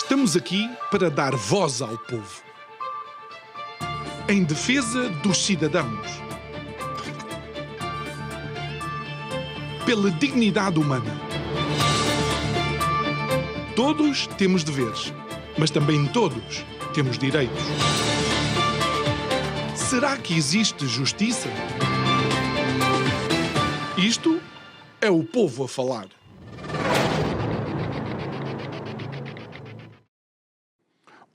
Estamos aqui para dar voz ao povo. Em defesa dos cidadãos. Pela dignidade humana. Todos temos deveres, mas também todos temos direitos. Será que existe justiça? Isto é o povo a falar.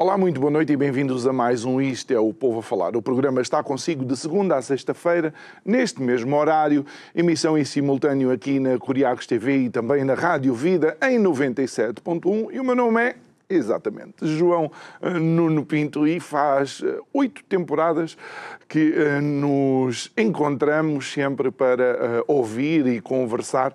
Olá, muito boa noite e bem-vindos a mais um Isto é o Povo a Falar. O programa está consigo de segunda a sexta-feira, neste mesmo horário, emissão em simultâneo aqui na Curiacos TV e também na Rádio Vida em 97.1 e o meu nome é, exatamente, João Nuno Pinto e faz 8 temporadas que nos encontramos sempre para ouvir e conversar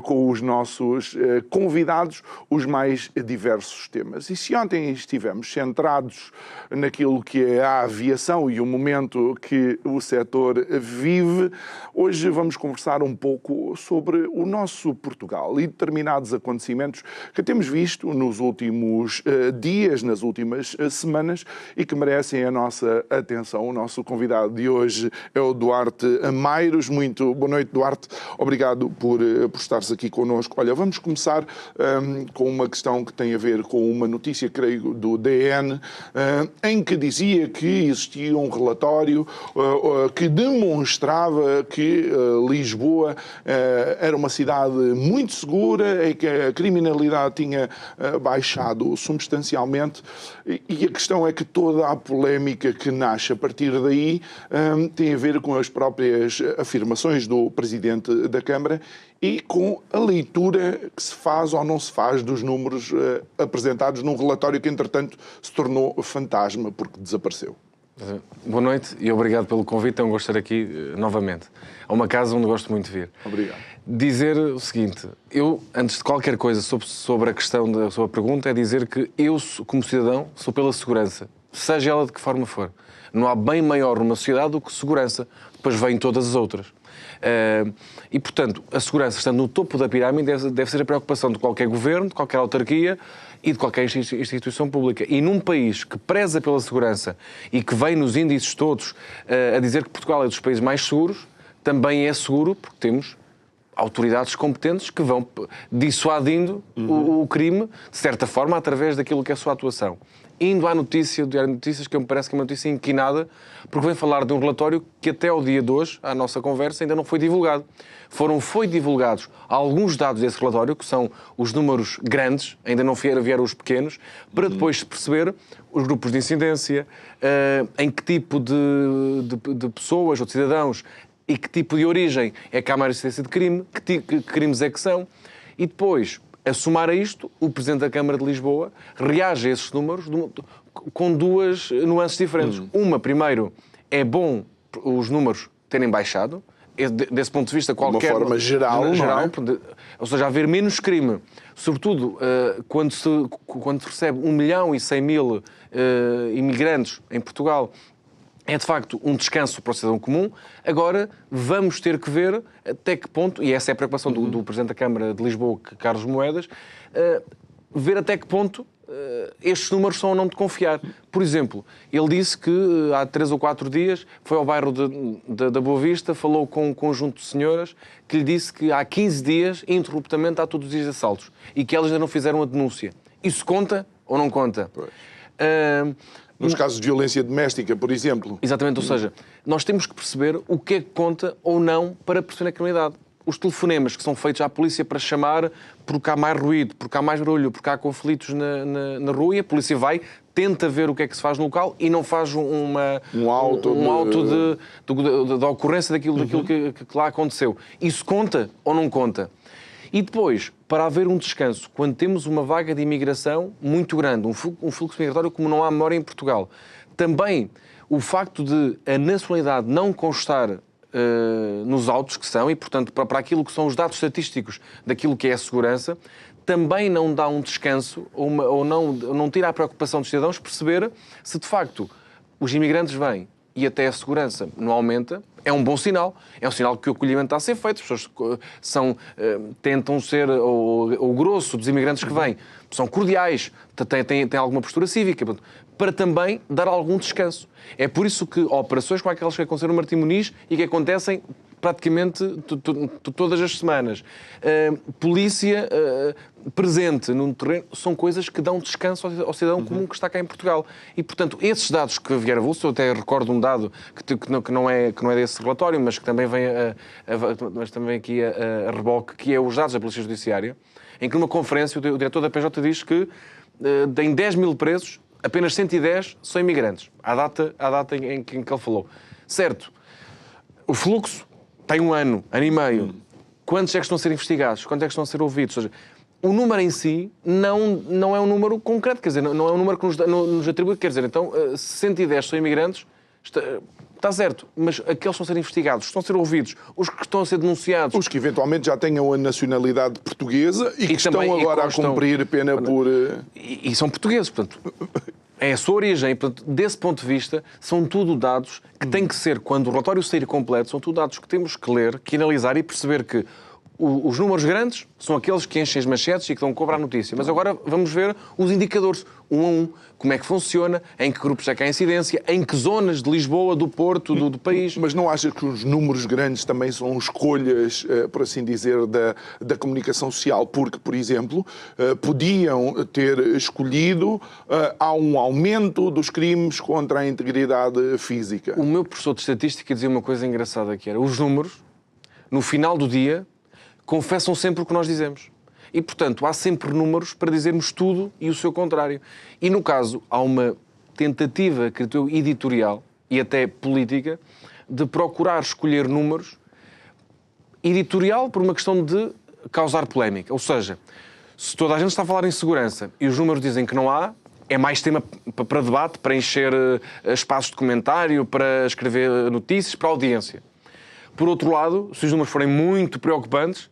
com os nossos convidados os mais diversos temas. E se ontem estivemos centrados naquilo que é a aviação e o momento que o setor vive, hoje vamos conversar um pouco sobre o nosso Portugal e determinados acontecimentos que temos visto nos últimos dias, nas últimas semanas e que merecem a nossa atenção. O nosso convidado de hoje é o Duarte Amairos. Muito boa noite, Duarte. Obrigado por estares aqui connosco. Olha, vamos começar com uma questão que tem a ver com uma notícia, creio, do DN, em que dizia que existia um relatório que demonstrava que Lisboa era uma cidade muito segura e que a criminalidade tinha baixado substancialmente, e a questão é que toda a polémica que nasce a partir daí tem a ver com as próprias afirmações do Presidente da Câmara e com a leitura que se faz ou não se faz dos números apresentados num relatório que, entretanto, se tornou fantasma porque desapareceu. Boa noite e obrigado pelo convite. É um gosto estar aqui novamente. É uma casa onde gosto muito de vir. Obrigado. Dizer o seguinte, eu, antes de qualquer coisa sobre a questão da sua pergunta, é dizer que eu, como cidadão, sou pela segurança, seja ela de que forma for. Não há bem maior numa sociedade do que segurança. Depois vêm todas as outras. E, portanto, a segurança, estando no topo da pirâmide, deve ser a preocupação de qualquer governo, de qualquer autarquia e de qualquer instituição pública. E num país que preza pela segurança e que vem nos índices todos a dizer que Portugal é dos países mais seguros, também é seguro porque temos autoridades competentes que vão dissuadindo o crime, de certa forma, através daquilo que é a sua atuação. Indo à notícia do Diário de Notícias, que me parece que é uma notícia inquinada, porque vem falar de um relatório que até ao dia de hoje, à nossa conversa, ainda não foi divulgado. Foi divulgados alguns dados desse relatório, que são os números grandes, ainda não vieram os pequenos, para depois se perceber os grupos de incidência, em que tipo de pessoas ou de cidadãos e que tipo de origem é que há mais incidência de crime, que crimes é que são, e depois, a somar a isto, o Presidente da Câmara de Lisboa reage a esses números com duas nuances diferentes. Uma, primeiro, é bom os números terem baixado, desse ponto de vista qualquer... De uma forma geral, não é? Ou seja, haver menos crime, sobretudo quando se recebe 1.100.000 imigrantes em Portugal, é de facto um descanso para o cidadão comum. Agora vamos ter que ver até que ponto, e essa é a preocupação do Presidente da Câmara de Lisboa, Carlos Moedas, ver até que ponto estes números são ou não de confiar. Por exemplo, ele disse que há 3 ou 4 dias foi ao bairro da Boa Vista, falou com um conjunto de senhoras que lhe disse que há 15 dias, ininterruptamente, há todos os dias assaltos e que elas ainda não fizeram a denúncia. Isso conta ou não conta? Nos casos de violência doméstica, por exemplo. Exatamente, ou seja, nós temos que perceber o que é que conta ou não para perceber a criminalidade. Os telefonemas que são feitos à polícia para chamar porque há mais ruído, porque há mais barulho, porque há conflitos na rua, e a polícia vai, tenta ver o que é que se faz no local e não faz um auto da ocorrência daquilo que lá aconteceu. Isso conta ou não conta? E depois, para haver um descanso, quando temos uma vaga de imigração muito grande, um fluxo migratório como não há memória em Portugal, também o facto de a nacionalidade não constar nos autos que são, e portanto para aquilo que são os dados estatísticos daquilo que é a segurança, também não dá um descanso ou não tira a preocupação dos cidadãos perceber se de facto os imigrantes vêm e até a segurança não aumenta, é um bom sinal. É um sinal que o acolhimento está a ser feito. As pessoas tentam ser, o grosso dos imigrantes que vêm, são cordiais, têm alguma postura cívica, para também dar algum descanso. É por isso que operações como aquelas que aconteceram no Martim Muniz e que acontecem praticamente todas as semanas. Polícia presente no terreno são coisas que dão descanso ao cidadão comum que está cá em Portugal. E, portanto, esses dados que vieram avulso, eu até recordo um dado que não é desse relatório, mas que também vem aqui a reboque, que é os dados da Polícia Judiciária, em que numa conferência o diretor da PJ diz que em 10 mil presos, apenas 110 são imigrantes. À data em que ele falou. Certo, o fluxo tem um ano e meio. Quantos é que estão a ser investigados? Quantos é que estão a ser ouvidos? Ou seja, o número em si não é um número concreto, quer dizer, não é um número que nos atribui. Quer dizer, então, 110 são imigrantes, está certo, mas aqueles que estão a ser investigados, estão a ser ouvidos, os que estão a ser denunciados... Os que eventualmente já tenham a nacionalidade portuguesa e que estão agora a cumprir pena por... E são portugueses, portanto... É a sua origem, portanto, desse ponto de vista, são tudo dados que têm que ser, quando o relatório sair completo, são tudo dados que temos que ler, que analisar e perceber que os números grandes são aqueles que enchem as manchetes e que dão cobra à notícia. Mas agora vamos ver os indicadores, um a um, como é que funciona, em que grupos é que há incidência, em que zonas de Lisboa, do Porto, do país. Mas não achas que os números grandes também são escolhas, por assim dizer, da comunicação social? Porque, por exemplo, podiam ter escolhido há um aumento dos crimes contra a integridade física. O meu professor de estatística dizia uma coisa engraçada, que era os números, no final do dia, confessam sempre o que nós dizemos. E, portanto, há sempre números para dizermos tudo e o seu contrário. E, no caso, há uma tentativa, acredito eu, editorial e até política de procurar escolher números editorial por uma questão de causar polémica. Ou seja, se toda a gente está a falar em segurança e os números dizem que não há, é mais tema para debate, para encher espaços de comentário, para escrever notícias, para audiência. Por outro lado, se os números forem muito preocupantes,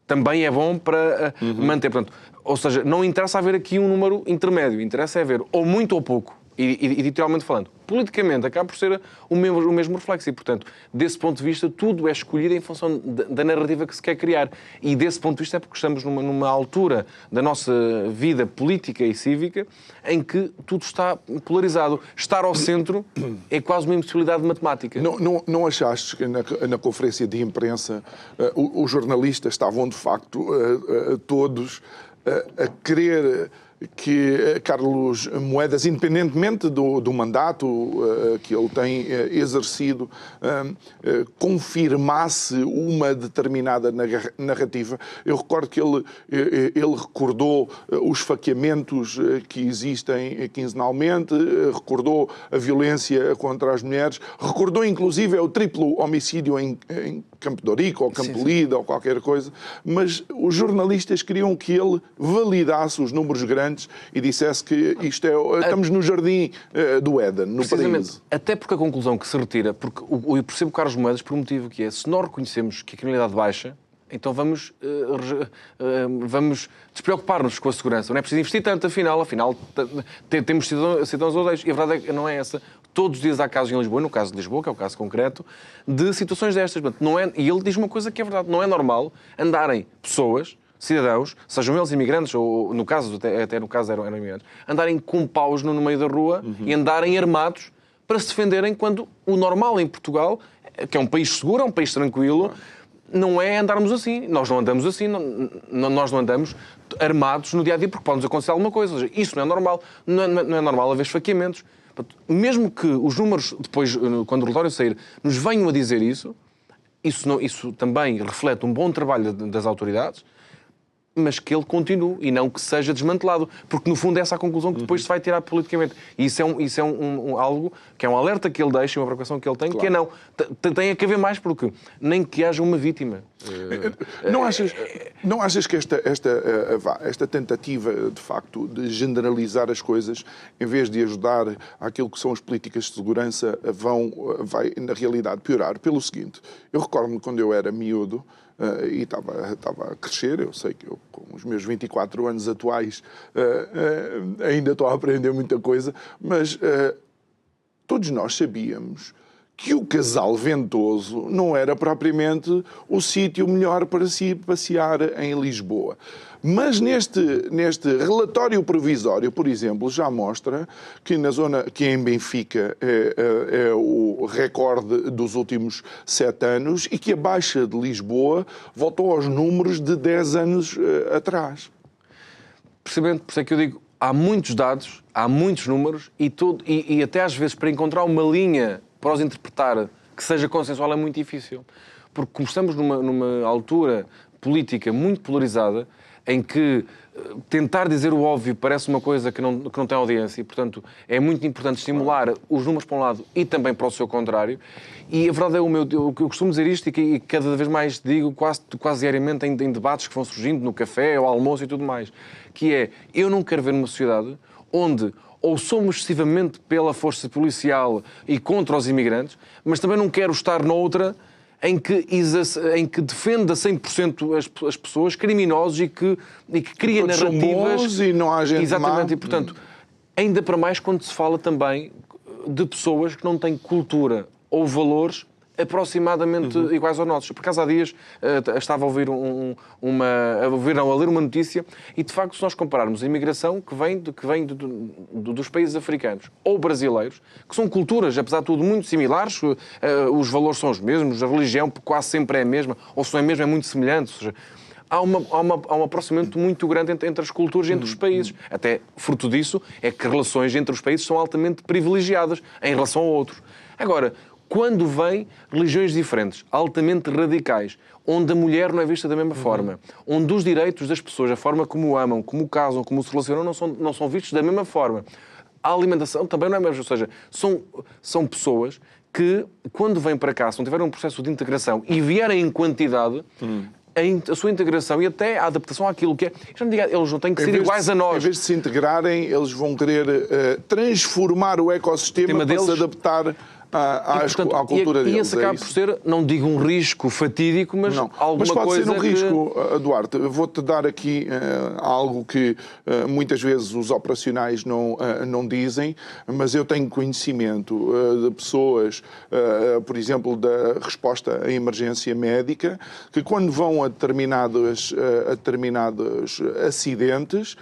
também é bom para manter. Portanto, ou seja, não interessa haver aqui um número intermédio, interessa é haver ou muito ou pouco, editorialmente falando. Politicamente, acaba por ser o mesmo reflexo e, portanto, desse ponto de vista, tudo é escolhido em função da narrativa que se quer criar. E desse ponto de vista é porque estamos numa altura da nossa vida política e cívica em que tudo está polarizado. Estar ao centro é quase uma impossibilidade matemática. Não achaste que na conferência de imprensa os jornalistas estavam, de facto, todos a querer que Carlos Moedas, independentemente do mandato que ele tem exercido, confirmasse uma determinada narrativa? Eu recordo que ele recordou os esfaqueamentos que existem quinzenalmente, recordou a violência contra as mulheres, recordou inclusive o triplo homicídio em Campo de Ourique ou Campo Lide ou qualquer coisa, mas os jornalistas queriam que ele validasse os números grandes e dissesse que estamos no jardim do Éden, no paraíso. Até porque a conclusão que se retira, porque eu percebo Carlos Moedas por um motivo que é, se nós reconhecemos que a criminalidade baixa, então vamos despreocupar-nos com a segurança. Não é preciso investir tanto, afinal temos cidadãos odeios. E a verdade é que não é essa. Todos os dias há casos em Lisboa, no caso de Lisboa, que é o caso concreto, de situações destas. E ele diz uma coisa que é verdade. Não é normal andarem pessoas, cidadãos, sejam eles imigrantes, ou no caso, até no caso eram imigrantes, andarem com paus no meio da rua e andarem armados para se defenderem, quando o normal em Portugal, que é um país seguro, é um país tranquilo, não é andarmos assim. Nós não andamos assim, nós não andamos armados no dia-a-dia porque pode-nos acontecer alguma coisa. Ou seja, isso não é normal. Não é normal haver esfaqueamentos. Mesmo que os números, depois, quando o relatório sair, nos venham a dizer isso também reflete um bom trabalho das autoridades, mas que ele continue e não que seja desmantelado. Porque, no fundo, é essa a conclusão que depois se vai tirar politicamente. E isso é algo que é um alerta que ele deixa, uma preocupação que ele tem, claro. Que é não. Tem que haver mais, porque nem que haja uma vítima. Não achas que esta tentativa, de facto, de generalizar as coisas, em vez de ajudar àquilo que são as políticas de segurança, vai, na realidade, piorar? Pelo seguinte, eu recordo-me quando eu era miúdo, e estava a crescer, eu sei que eu, com os meus 24 anos atuais, ainda estou a aprender muita coisa, mas todos nós sabíamos que o Casal Ventoso não era propriamente o sítio melhor para se passear em Lisboa. Mas neste relatório provisório, por exemplo, já mostra que na zona, que em Benfica é o recorde dos últimos 7 anos e que a Baixa de Lisboa voltou aos números de 10 anos atrás. Precisamente, por isso é que eu digo, há muitos dados, há muitos números e até às vezes para encontrar uma linha para os interpretar que seja consensual é muito difícil. Porque como estamos numa altura política muito polarizada, em que tentar dizer o óbvio parece uma coisa que não tem audiência e, portanto, é muito importante estimular os números para um lado e também para o seu contrário. E a verdade é eu costumo dizer isto e cada vez mais digo quase diariamente em debates que vão surgindo no café, ao almoço e tudo mais, que é, eu não quero ver numa sociedade onde ou somos excessivamente pela força policial e contra os imigrantes, mas também não quero estar noutra em que defenda 100% as pessoas, criminosos e que cria narrativas. São bons e não há gente exatamente, má. e portanto, ainda para mais quando se fala também de pessoas que não têm cultura ou valores aproximadamente iguais aos nossos. Por acaso há dias estava a ouvir a ler uma notícia e de facto se nós compararmos a imigração que vem dos países africanos ou brasileiros, que são culturas, apesar de tudo, muito similares, os valores são os mesmos, a religião quase sempre é a mesma, ou se não é mesmo, é muito semelhante, ou seja, há um aproximamento muito grande entre as culturas e entre os países. Até fruto disso é que relações entre os países são altamente privilegiadas em relação a outros. Agora, quando vêm religiões diferentes, altamente radicais, onde a mulher não é vista da mesma forma, onde os direitos das pessoas, a forma como amam, como casam, como se relacionam, não são vistos da mesma forma. A alimentação também não é a mesma. Ou seja, são pessoas que, quando vêm para cá, se não tiverem um processo de integração e vierem em quantidade, a sua integração e até a adaptação àquilo que é... Eles não têm que ser iguais a nós. Em vez de se integrarem, eles vão querer transformar o ecossistema para se adaptar à cultura deles. E esse acaba por ser, não digo um risco fatídico, mas alguma coisa. Mas pode ser um risco, Duarte. Vou-te dar aqui algo que muitas vezes os operacionais não dizem, mas eu tenho conhecimento de pessoas, por exemplo, da resposta à emergência médica, que quando vão a determinados acidentes,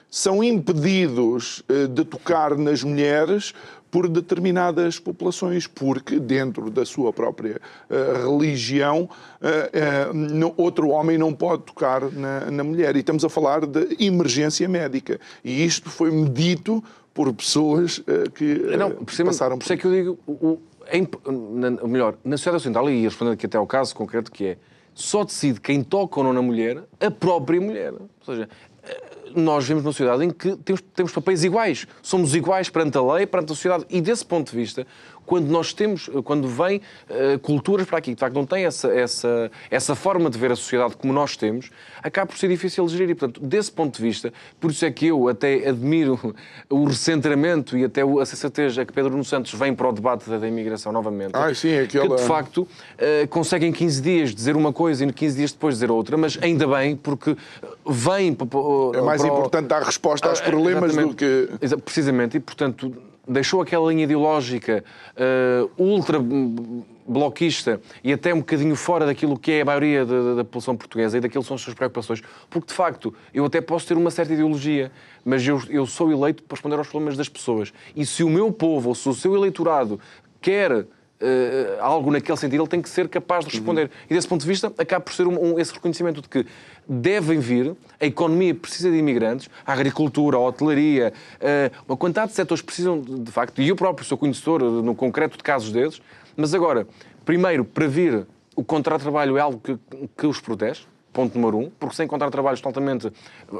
são impedidos de tocar nas mulheres por determinadas populações, porque dentro da sua própria religião outro homem não pode tocar na mulher. E estamos a falar de emergência médica. E isto foi-me dito por pessoas que passaram por isso. É que eu digo, melhor, na sociedade ocidental, e respondendo aqui até ao caso concreto, que é, só decide quem toca ou não na mulher, a própria mulher. Ou seja, nós vivemos numa sociedade em que temos papéis iguais. Somos iguais perante a lei, perante a sociedade. E desse ponto de vista, quando vêm culturas para aqui que de facto não têm essa forma de ver a sociedade como nós temos, acaba por ser difícil de gerir. E, portanto, desse ponto de vista, por isso é que eu até admiro o recentramento e até a sensatez a que Pedro Nuno Santos vem para o debate da imigração novamente. Sim, que de facto conseguem em 15 dias dizer uma coisa e 15 dias depois dizer outra, mas ainda bem, porque vem... É mais importante dar resposta aos problemas do que... Precisamente, e portanto deixou aquela linha ideológica ultra-bloquista e até um bocadinho fora daquilo que é a maioria da população portuguesa e daquilo que são as suas preocupações. Porque, de facto, eu até posso ter uma certa ideologia, mas eu sou eleito para responder aos problemas das pessoas. E se o meu povo ou se o seu eleitorado quer algo naquele sentido, ele tem que ser capaz de responder. E desse ponto de vista, acaba por ser esse reconhecimento de que devem vir, a economia precisa de imigrantes, a agricultura, a hotelaria, uma quantidade de setores precisam, de facto, e eu próprio sou conhecedor no concreto de casos desses, mas agora, primeiro, para vir, o contrato de trabalho é algo que os protege, ponto número 1, porque sem contrato de trabalho altamente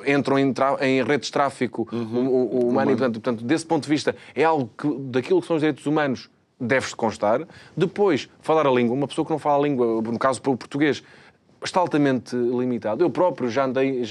entram em redes de tráfico humano e, portanto, desse ponto de vista, é algo que, daquilo que são os direitos humanos, deve-se constar. Depois, falar a língua. Uma pessoa que não fala a língua, no caso para o português, está altamente limitado. Eu próprio já andei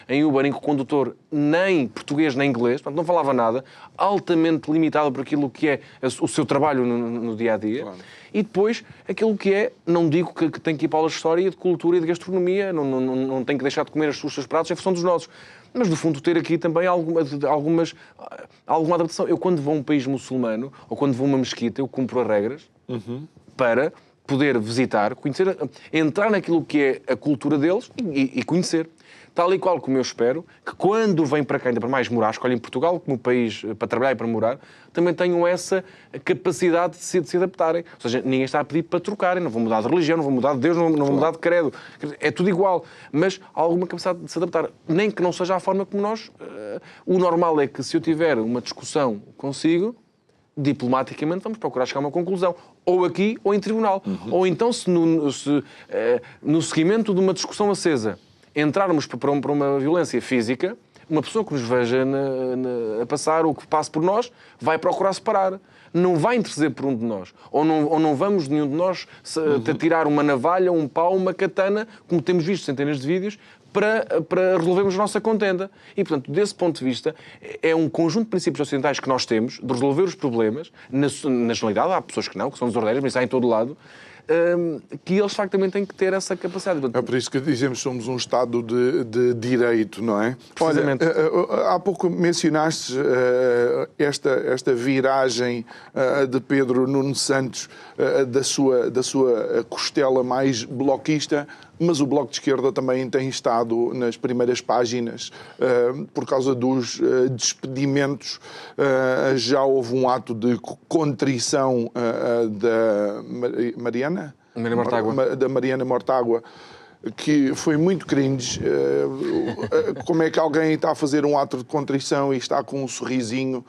em Uber em que o condutor nem português nem inglês, portanto não falava nada, altamente limitado por aquilo que é o seu trabalho no dia-a-dia. Claro. E depois, aquilo que é, não digo que tem que ir para aulas de história, de cultura e de gastronomia, não tem que deixar de comer os seus pratos em função dos nossos. mas, no fundo, ter aqui também alguma adaptação. Eu, quando vou a um país muçulmano, ou quando vou a uma mesquita, eu cumpro as regras para poder visitar, conhecer, entrar naquilo que é a cultura deles e conhecer. Tal e qual como eu espero que quando vêm para cá, ainda para mais morar, escolhem Portugal como país para trabalhar e para morar, também tenham essa capacidade de se adaptarem. Ou seja, ninguém está a pedir para trocarem, não vão mudar de religião, não vão mudar de Deus, não vão mudar de credo. É tudo igual, mas há alguma capacidade de se adaptar. Nem que não seja a forma como nós... O normal é que se eu tiver uma discussão consigo, diplomaticamente vamos procurar chegar a uma conclusão. Ou aqui, ou em tribunal. Ou então, se no seguimento de uma discussão acesa entrarmos para uma violência física, uma pessoa que nos veja a passar ou que passe por nós vai procurar separar. Não vai interceder por um de nós. Ou não vamos nenhum de nós tirar uma navalha, um pau, uma katana, como temos visto centenas de vídeos, para resolvermos a nossa contenda. E, portanto, desse ponto de vista, é um conjunto de princípios ocidentais que nós temos de resolver os problemas. Na generalidade, há pessoas que não, que são desordeiras, mas há em todo lado, que eles, de facto, também têm que ter essa capacidade. É por isso que dizemos que somos um Estado de direito, não é? Precisamente. Olha, há pouco mencionaste esta viragem de Pedro Nuno Santos da sua costela mais bloquista, mas o Bloco de Esquerda também tem estado nas primeiras páginas por causa dos despedimentos. Já houve um ato de contrição da Mariana Mortágua, que foi muito cringe. Como é que alguém está a fazer um ato de contrição e está com um sorrisinho?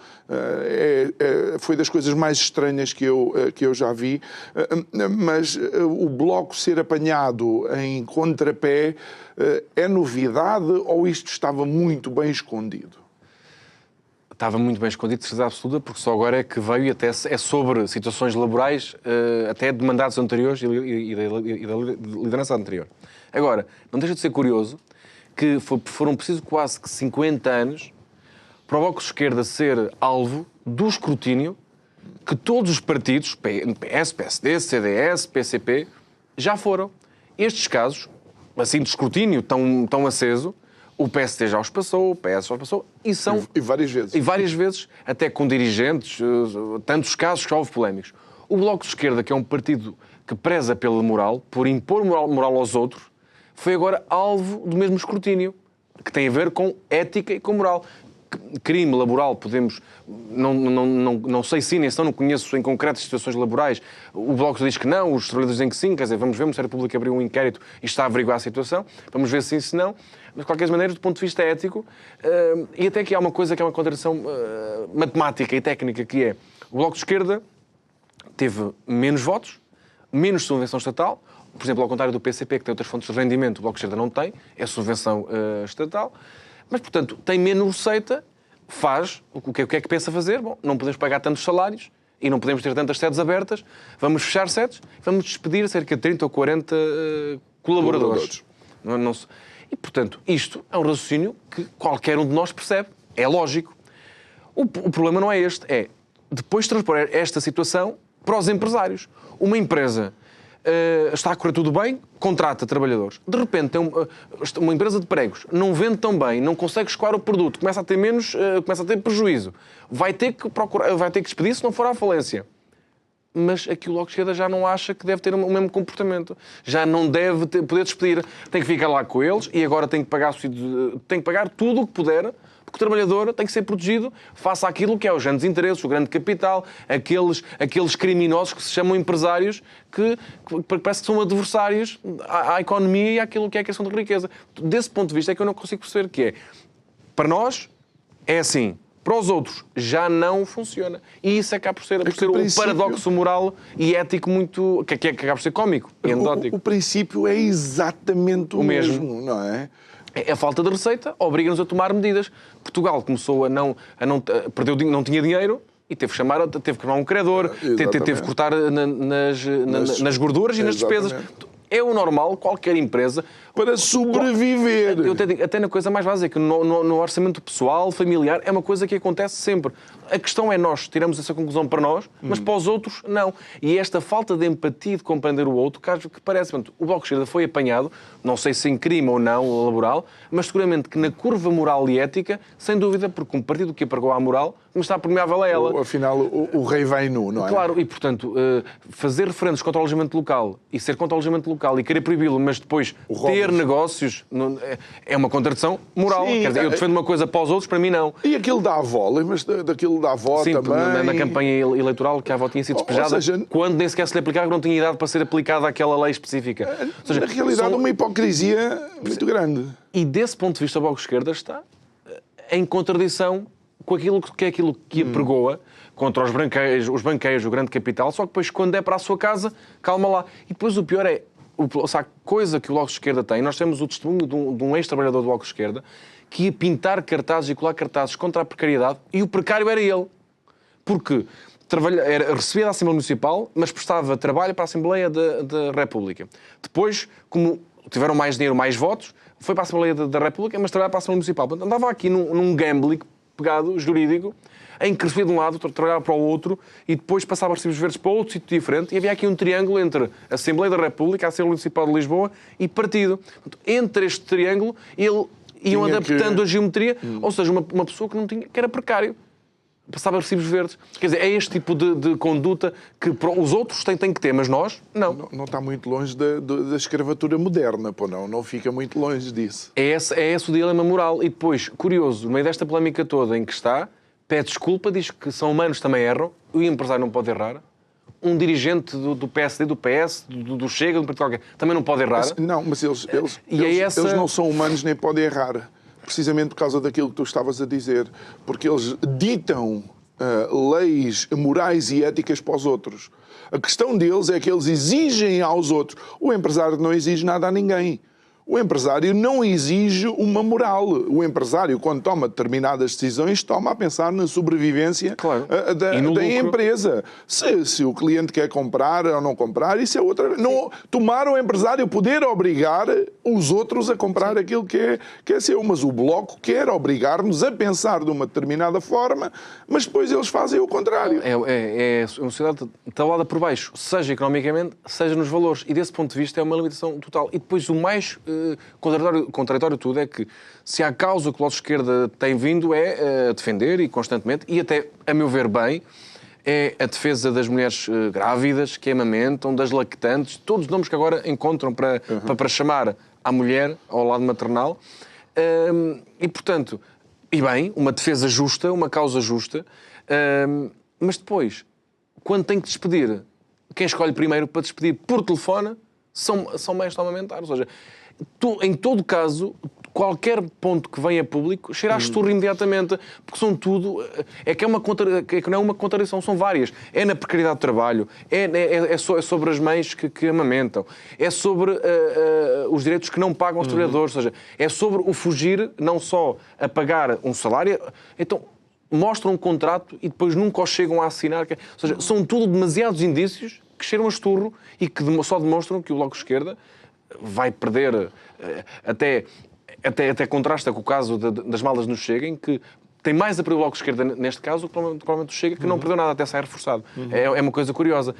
Foi das coisas mais estranhas que eu já vi. Mas o Bloco ser apanhado em contrapé é novidade ou isto estava muito bem escondido? Estava muito bem escondido, de certeza absoluta, porque só agora é que veio e até é sobre situações laborais, até de mandatos anteriores e da liderança anterior. Agora, não deixa de ser curioso que foram precisos quase que 50 anos para o Bloco de Esquerda ser alvo do escrutínio que todos os partidos, PS, PSD, CDS, PCP, já foram. Estes casos, assim de escrutínio tão aceso, o PSD já os passou, o PS já os passou, e várias vezes. E várias vezes, até com dirigentes, tantos casos que já houve polémicos. O Bloco de Esquerda, que é um partido que preza pela moral, por impor moral aos outros, foi agora alvo do mesmo escrutínio, que tem a ver com ética e com moral. Crime laboral, podemos... Não sei se nem se não conheço em concreto situações laborais. O Bloco diz que não, os trabalhadores dizem que sim, quer dizer, vamos ver, o Ministério Público abriu um inquérito e está a averiguar a situação, vamos ver se não. Mas, de qualquer maneira, do ponto de vista ético, e até que há uma coisa que é uma contradição matemática e técnica, que é o Bloco de Esquerda teve menos votos, menos subvenção estatal, por exemplo, ao contrário do PCP, que tem outras fontes de rendimento, o Bloco de Esquerda não tem, é subvenção estatal, mas, portanto, tem menos receita, faz o que é que pensa fazer? Bom, não podemos pagar tantos salários e não podemos ter tantas sedes abertas, vamos fechar sedes, vamos despedir cerca de 30 ou 40 colaboradores. E, portanto, isto é um raciocínio que qualquer um de nós percebe. É lógico. O problema não é este. É depois transpor esta situação para os empresários. Uma empresa está a correr tudo bem, contrata trabalhadores. De repente, tem uma empresa de pregos, não vende tão bem, não consegue escoar o produto, começa a ter prejuízo. Vai ter que despedir se não for à falência. Mas aqui o Bloco de Esquerda já não acha que deve ter o mesmo comportamento. Já não deve poder despedir. Tem que ficar lá com eles e agora tem que pagar tudo o que puder, porque o trabalhador tem que ser protegido face àquilo que é os grandes interesses, o grande capital, aqueles criminosos que se chamam empresários que parece que são adversários à economia e àquilo que é a questão da riqueza. Desse ponto de vista é que eu não consigo perceber que é. Para nós, é assim. Para os outros, já não funciona. E isso acaba por ser um paradoxo moral e ético muito... que acaba por ser cómico e anedótico. O princípio é exatamente o mesmo, não é? A falta de receita obriga-nos a tomar medidas. Portugal começou não tinha dinheiro e teve que chamar um credor, teve que cortar nas gorduras e nas despesas. É o normal, qualquer empresa... Para sobreviver. Eu até digo, até na coisa mais básica, no orçamento pessoal, familiar, é uma coisa que acontece sempre. a questão é nós tiramos essa conclusão para nós, mas para os outros, não. E esta falta de empatia, de compreender o outro, caso que parece... Portanto, o Bloco de Esquerda foi apanhado, não sei se em crime ou não, laboral, mas seguramente que na curva moral e ética, sem dúvida, porque um partido que apagou à moral, não está permeável a ela. Afinal, o rei vai nu, não é? Claro, e portanto, fazer referendos contra o alojamento local e ser contra o alojamento local e querer proibi-lo, mas depois ter negócios, é uma contradição moral. Sim, Quer dizer, eu defendo uma coisa para os outros, para mim não. E aquilo da avó, lembras daquilo da avó Sim, também? na campanha eleitoral que a avó tinha sido despejada, seja, quando nem sequer se lhe aplicava, não tinha idade para ser aplicada aquela lei específica. Ou seja, na realidade, uma hipocrisia muito grande. E desse ponto de vista, o Bloco de Esquerda está em contradição com aquilo que apregoa contra os banqueiros, o grande capital, só que depois, quando é para a sua casa, calma lá. E depois o pior é, a coisa que o Bloco de Esquerda tem, nós temos o testemunho de um ex-trabalhador do Bloco de Esquerda que ia pintar cartazes e colar cartazes contra a precariedade, e o precário era ele. Porque recebia da Assembleia Municipal, mas prestava trabalho para a Assembleia da República. Depois, como tiveram mais dinheiro, mais votos, foi para a Assembleia da República, mas trabalhava para a Assembleia Municipal. Portanto, andava aqui num gambling pegado, jurídico, em que recebia de um lado, trabalhava para o outro, e depois passava recibos verdes para outro sítio diferente, e havia aqui um triângulo entre a Assembleia da República, a Assembleia Municipal de Lisboa e partido. Portanto, entre este triângulo, iam adaptando a geometria, ou seja, uma pessoa que era precário. Passava recibos verdes. Quer dizer, é este tipo de conduta que os outros têm que ter, mas nós, não. Não está muito longe da escravatura moderna, pô, não fica muito longe disso. É esse o dilema moral. E depois, curioso, no meio desta polémica toda em que está, pede desculpa, diz que são humanos, também erram, o empresário não pode errar, um dirigente do PSD, do PS, do Chega, do partido qualquer, também não pode errar. Não, mas eles essa... não são humanos nem podem errar. Precisamente por causa daquilo que tu estavas a dizer. Porque eles ditam leis morais e éticas para os outros. A questão deles é que eles exigem aos outros. O empresário não exige nada a ninguém. O empresário não exige uma moral. O empresário, quando toma determinadas decisões, toma a pensar na sobrevivência da empresa. Se o cliente quer comprar ou não comprar, isso é outra... Não, tomar o empresário poder obrigar os outros a comprar aquilo que é seu. Mas o Bloco quer obrigar-nos a pensar de uma determinada forma, mas depois eles fazem o contrário. É uma sociedade talada por baixo, seja economicamente, seja nos valores. E desse ponto de vista é uma limitação total. E depois o mais... contraditório tudo é que se há causa que o Bloco de Esquerda tem vindo é defender e constantemente, e até, a meu ver bem, é a defesa das mulheres grávidas, que amamentam, das lactantes, todos os nomes que agora encontram para chamar a mulher ao lado maternal. E, portanto, e bem, uma defesa justa, uma causa justa, mas depois, quando tem que despedir, quem escolhe primeiro para despedir por telefone são meios de amamentar. Ou seja, em todo caso, qualquer ponto que venha a público, cheira a esturro imediatamente, porque são tudo... É que não é uma contradição, são várias. É na precariedade do trabalho, é sobre as mães que amamentam, é sobre os direitos que não pagam aos trabalhadores, ou seja, é sobre o fugir não só a pagar um salário... Então, mostram um contrato e depois nunca o chegam a assinar. Ou seja, são tudo demasiados indícios que cheiram a esturro e que só demonstram que o Bloco de Esquerda vai perder, até contrasta com o caso das malas no Chega, em que tem mais a perder o Bloco de Esquerda neste caso do que provavelmente o Chega, que não perdeu nada até sair reforçado. É uma coisa curiosa.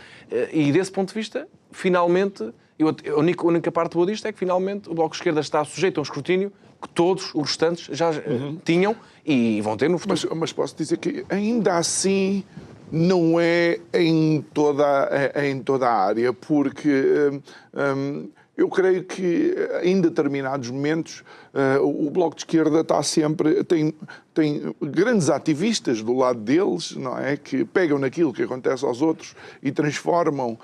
E desse ponto de vista, finalmente, a única parte boa disto é que finalmente o Bloco de Esquerda está sujeito a um escrutínio que todos os restantes já tinham e vão ter no futuro. Mas posso dizer que ainda assim não é em toda a área, porque eu creio que em determinados momentos o Bloco de Esquerda tem grandes ativistas do lado deles, não é? Que pegam naquilo que acontece aos outros e transformam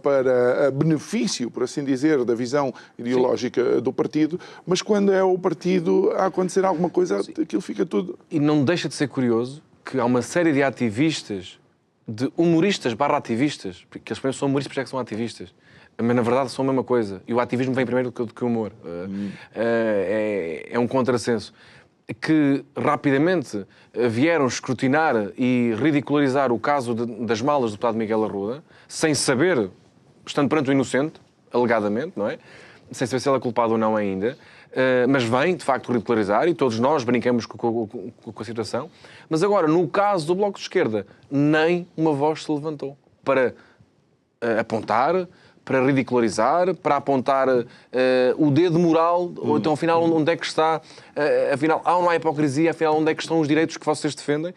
para benefício, por assim dizer, da visão ideológica do partido, mas quando é o partido a acontecer alguma coisa, aquilo fica tudo... E não deixa de ser curioso que há uma série de ativistas, de humoristas / ativistas, porque eles primeiro são humoristas, porque é que são ativistas, mas na verdade são a mesma coisa. E o ativismo vem primeiro do que o humor. É um contrassenso. Que rapidamente vieram escrutinar e ridicularizar o caso das malas do deputado Miguel Arruda, sem saber, estando perante o inocente, alegadamente, não é? Sem saber se ele é culpado ou não ainda. mas vem, de facto, ridicularizar, e todos nós brincamos com a situação. Mas agora, no caso do Bloco de Esquerda, nem uma voz se levantou para apontar, para ridicularizar, para apontar o dedo moral, ou então, afinal, onde é que está, afinal, há ou não há hipocrisia, afinal, onde é que estão os direitos que vocês defendem?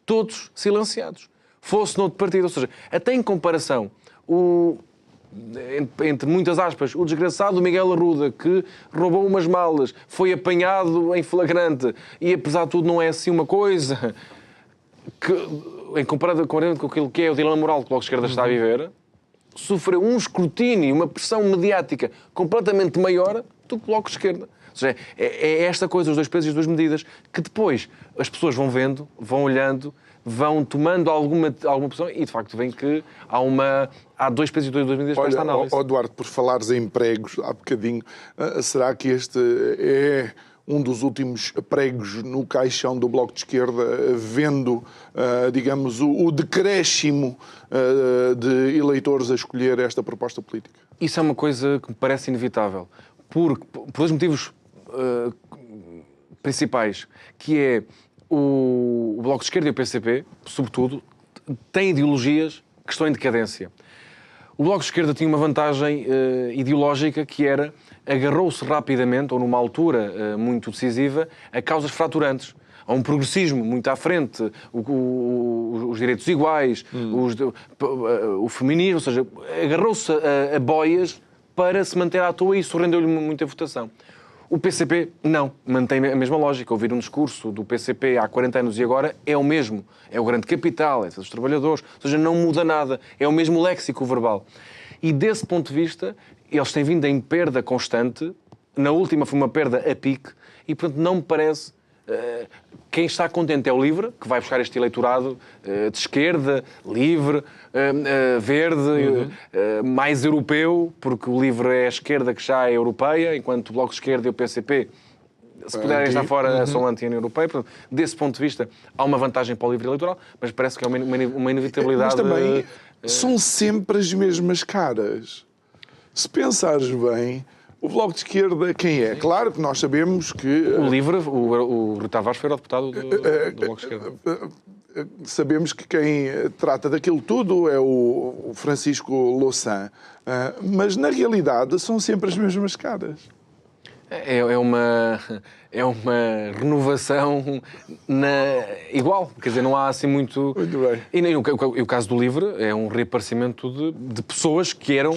Todos silenciados. Fosse noutro partido, ou seja, até em comparação, entre muitas aspas, o desgraçado Miguel Arruda, que roubou umas malas, foi apanhado em flagrante, e apesar de tudo não é assim uma coisa, que, em comparado com aquilo que é o dilema moral que o Bloco de Esquerda está a viver, sofreu um escrutínio, uma pressão mediática completamente maior do que o Bloco de Esquerda. Ou seja, é esta coisa, os dois pesos e as duas medidas, que depois as pessoas vão vendo, vão olhando, vão tomando alguma posição e, de facto, vem que há dois pesos e duas medidas para esta análise. Eduardo, por falares em pregos há bocadinho, será que este é um dos últimos pregos no caixão do Bloco de Esquerda, vendo, digamos, o decréscimo de eleitores a escolher esta proposta política? Isso é uma coisa que me parece inevitável, por dois motivos principais, que é o Bloco de Esquerda e o PCP, sobretudo, têm ideologias que estão em decadência. O Bloco de Esquerda tinha uma vantagem ideológica, que era agarrou-se rapidamente, ou numa altura muito decisiva, a causas fraturantes. Há um progressismo muito à frente, os direitos iguais, o feminismo, ou seja, agarrou-se a boias para se manter à toa, e isso rendeu-lhe muita votação. O PCP não, mantém a mesma lógica. Ouvir um discurso do PCP há 40 anos e agora é o mesmo. É o grande capital, é dos trabalhadores, ou seja, não muda nada. É o mesmo léxico verbal. E desse ponto de vista, eles têm vindo em perda constante. Na última foi uma perda a pique e, portanto, não me parece... Quem está contente é o LIVRE, que vai buscar este eleitorado de esquerda, livre, verde, mais europeu, porque o LIVRE é a esquerda que já é europeia, enquanto o Bloco de Esquerda e o PCP, se puderem estar fora, são anti-europeia. Desse ponto de vista, há uma vantagem para o LIVRE eleitoral, mas parece que é uma inevitabilidade. Mas também são sempre as mesmas caras. Se pensares bem... O Bloco de Esquerda, quem é? Claro que nós sabemos que... O LIVRE, o Rui Tavares foi o deputado do Bloco de Esquerda. Sabemos que quem trata daquilo tudo é o Francisco Louçã. Mas, na realidade, são sempre as mesmas caras. É uma renovação igual. Quer dizer, não há assim muito... Muito bem. E o caso do LIVRE é um reaparecimento de pessoas que eram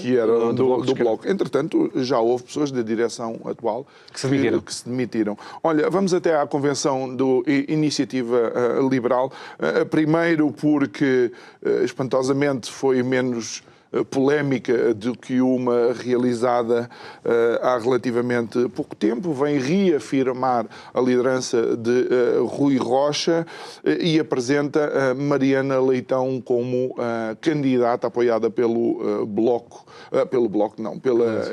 do Bloco. Entretanto, já houve pessoas da direção atual que se demitiram. Olha, vamos até à convenção do Iniciativa Liberal. Primeiro porque, espantosamente, foi menos polémica do que uma realizada há relativamente pouco tempo. Vem reafirmar a liderança de Rui Rocha e apresenta Mariana Leitão como candidata apoiada pela